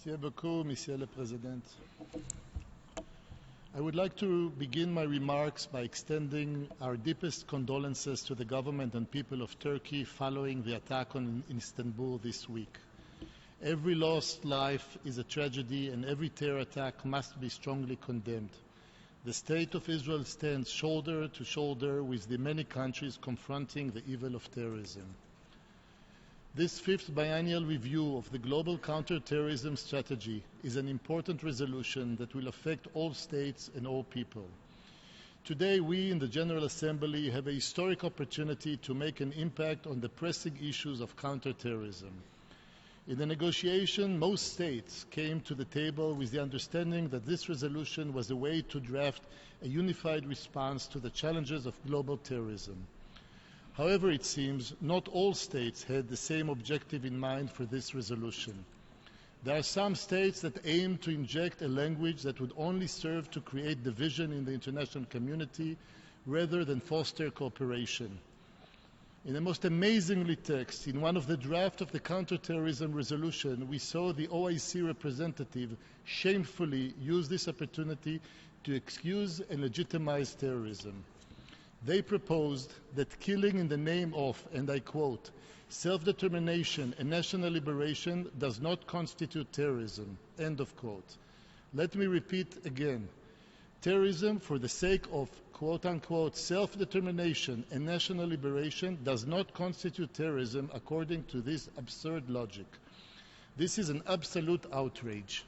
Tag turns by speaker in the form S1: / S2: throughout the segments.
S1: Merci beaucoup, Monsieur le Président. I would like to begin my remarks by extending our deepest condolences to the government and people of Turkey following the attack on Istanbul this week. Every lost life is a tragedy, and every terror attack must be strongly condemned. The State of Israel stands shoulder to shoulder with the many countries confronting the evil of terrorism. This fifth biennial review of the global counter-terrorism strategy is an important resolution that will affect all states and all people. Today, we in the General Assembly have a historic opportunity to make an impact on the pressing issues of counter-terrorism. In the negotiation, most states came to the table with the understanding that this resolution was a way to draft a unified response to the challenges of global terrorism. However, it seems not all states had the same objective in mind for this resolution. There are some states that aim to inject a language that would only serve to create division in the international community rather than foster cooperation. In the most amazingly text, in one of the drafts of the counterterrorism resolution, we saw the OIC representative shamefully use this opportunity to excuse and legitimize terrorism. They proposed that killing in the name of, and I quote, self-determination and national liberation does not constitute terrorism, end of quote. Let me repeat again. Terrorism for the sake of, quote-unquote, self-determination and national liberation does not constitute terrorism according to this absurd logic. This is an absolute outrage.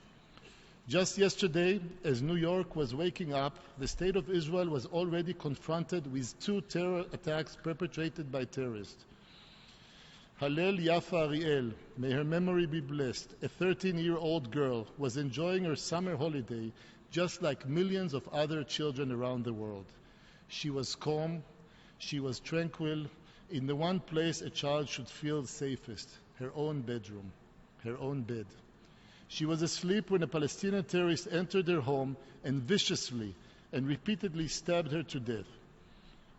S1: Just yesterday, as New York was waking up, the State of Israel was already confronted with 2 terror attacks perpetrated by terrorists. Hallel Yaffa Ariel, may her memory be blessed, a 13-year-old girl, was enjoying her summer holiday just like millions of other children around the world. She was calm, she was tranquil, in the one place a child should feel safest, her own bedroom, her own bed. She was asleep when a Palestinian terrorist entered her home and viciously and repeatedly stabbed her to death.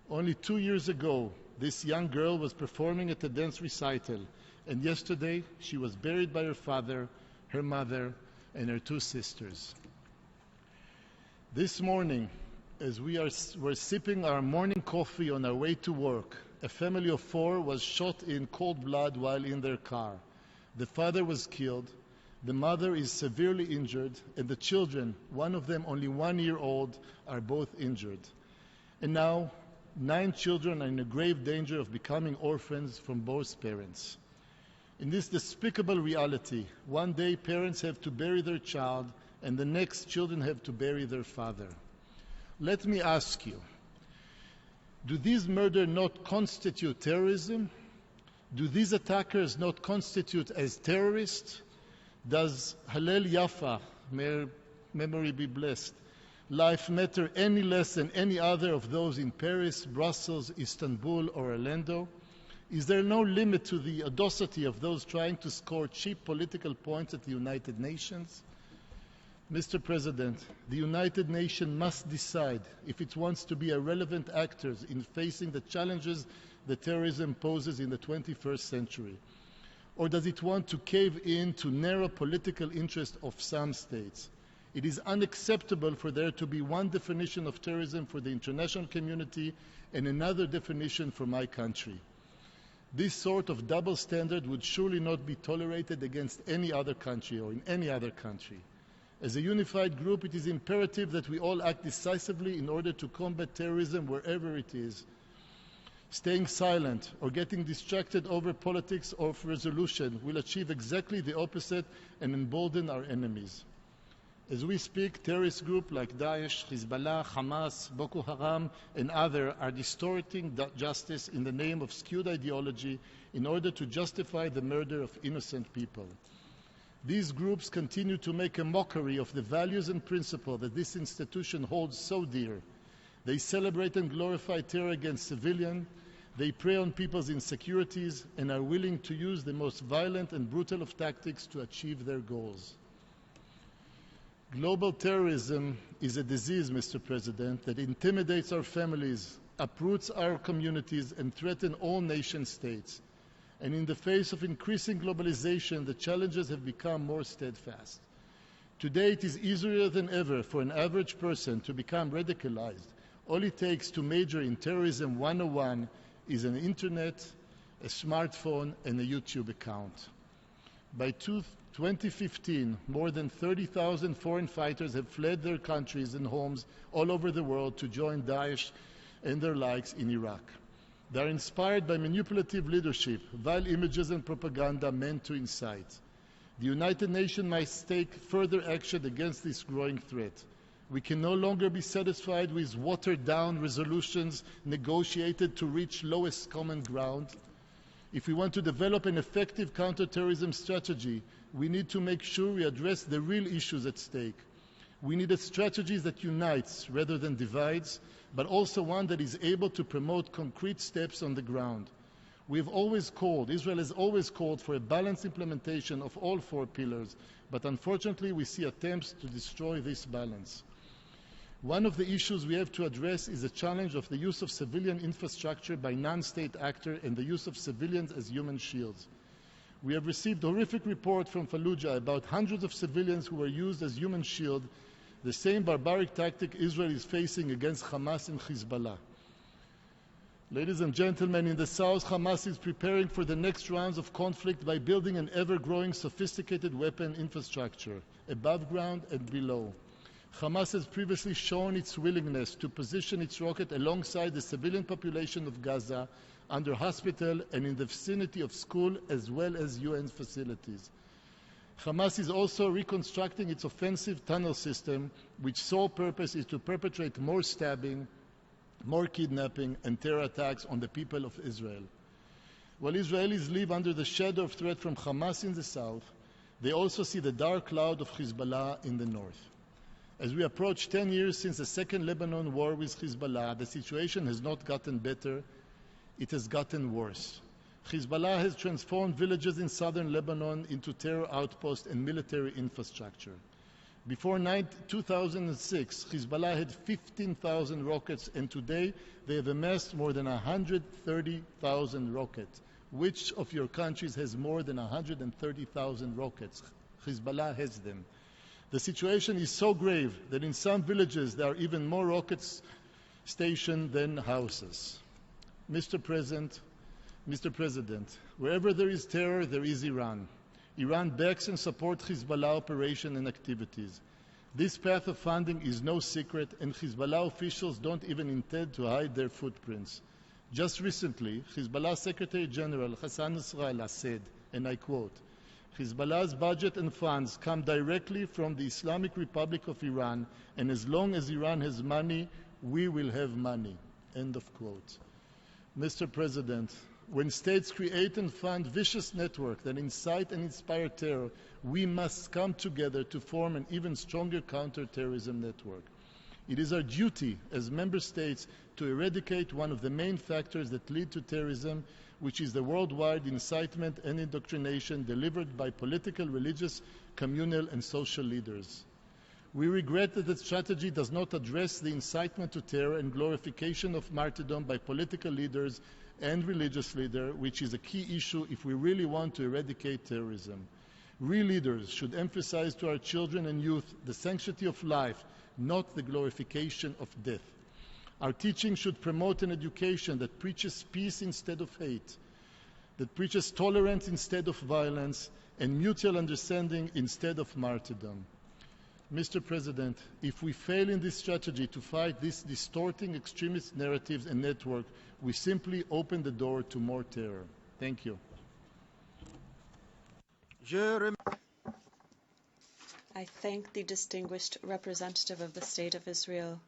S1: Only 2 years ago, this young girl was performing at a dance recital, and yesterday she was buried by her father, her mother, and her 2 sisters. This morning, as we were sipping our morning coffee on our way to work, a family of 4 was shot in cold blood while in their car. The father was killed, the mother is severely injured, and the children, one of them only 1 year old, are both injured. And now, 9 children are in a grave danger of becoming orphans from both parents. In this despicable reality, one day parents have to bury their child, and the next children have to bury their father. Let me ask you, do these murders not constitute terrorism? Do these attackers not constitute as terrorists? Does Hallel Yaffa, may her memory be blessed, life matter any less than any other of those in Paris, Brussels, Istanbul, or Orlando? Is there no limit to the audacity of those trying to score cheap political points at the United Nations? Mr. President, the United Nations must decide if it wants to be a relevant actor in facing the challenges that terrorism poses in the 21st century. Or does it want to cave in to narrow political interests of some states? It is unacceptable for there to be one definition of terrorism for the international community and another definition for my country. This sort of double standard would surely not be tolerated against any other country or in any other country. As a unified group, it is imperative that we all act decisively in order to combat terrorism wherever it is. Staying silent or getting distracted over politics or resolution will achieve exactly the opposite and embolden our enemies. As we speak, terrorist groups like Daesh, Hezbollah, Hamas, Boko Haram, and others are distorting justice in the name of skewed ideology in order to justify the murder of innocent people. These groups continue to make a mockery of the values and principles that this institution holds so dear. They celebrate and glorify terror against civilians. They prey on people's insecurities and are willing to use the most violent and brutal of tactics to achieve their goals. Global terrorism is a disease, Mr. President, that intimidates our families, uproots our communities, and threatens all nation states. And in the face of increasing globalization, the challenges have become more steadfast. Today it is easier than ever for an average person to become radicalized. All it takes to major in terrorism 101 is an internet, a smartphone, and a YouTube account. By 2015, more than 30,000 foreign fighters have fled their countries and homes all over the world to join Daesh and their likes in Iraq. They are inspired by manipulative leadership, vile images and propaganda meant to incite. The United Nations must take further action against this growing threat. We can no longer be satisfied with watered-down resolutions negotiated to reach lowest common ground. If we want to develop an effective counter-terrorism strategy, we need to make sure we address the real issues at stake. We need a strategy that unites rather than divides, but also one that is able to promote concrete steps on the ground. Israel has always called for a balanced implementation of all four pillars, but unfortunately we see attempts to destroy this balance. One of the issues we have to address is the challenge of the use of civilian infrastructure by non-state actors and the use of civilians as human shields. We have received horrific reports from Fallujah about hundreds of civilians who were used as human shield, the same barbaric tactic Israel is facing against Hamas and Hezbollah. Ladies and gentlemen, in the south, Hamas is preparing for the next rounds of conflict by building an ever-growing sophisticated weapon infrastructure, above ground and below. Hamas has previously shown its willingness to position its rocket alongside the civilian population of Gaza, under hospital and in the vicinity of school as well as UN facilities. Hamas is also reconstructing its offensive tunnel system, which sole purpose is to perpetrate more stabbing, more kidnapping and terror attacks on the people of Israel. While Israelis live under the shadow of threat from Hamas in the south, they also see the dark cloud of Hezbollah in the north. As we approach 10 years since the second Lebanon war with Hezbollah, the situation has not gotten better, it has gotten worse. Hezbollah has transformed villages in southern Lebanon into terror outposts and military infrastructure. Before 2006, Hezbollah had 15,000 rockets, and today they have amassed more than 130,000 rockets. Which of your countries has more than 130,000 rockets? Hezbollah has them. The situation is so grave that in some villages there are even more rockets stationed than houses. Mr. President, wherever there is terror, there is Iran. Iran backs and supports Hezbollah operation and activities. This path of funding is no secret, and Hezbollah officials don't even intend to hide their footprints. Just recently, Hezbollah Secretary General Hassan Nasrallah said, and I quote, "Hezbollah's budget and funds come directly from the Islamic Republic of Iran, and as long as Iran has money, we will have money." End of quote. Mr. President, when states create and fund vicious networks that incite and inspire terror, we must come together to form an even stronger counter-terrorism network. It is our duty as member states to eradicate one of the main factors that lead to terrorism, which is the worldwide incitement and indoctrination delivered by political, religious, communal, and social leaders. We regret that the strategy does not address the incitement to terror and glorification of martyrdom by political leaders and religious leaders, which is a key issue if we really want to eradicate terrorism. Real leaders should emphasize to our children and youth the sanctity of life, not the glorification of death. Our teaching should promote an education that preaches peace instead of hate, that preaches tolerance instead of violence, and mutual understanding instead of martyrdom. Mr. President, if we fail in this strategy to fight these distorting extremist narratives and networks, we simply open the door to more terror. Thank you.
S2: I thank the distinguished representative of the State of Israel,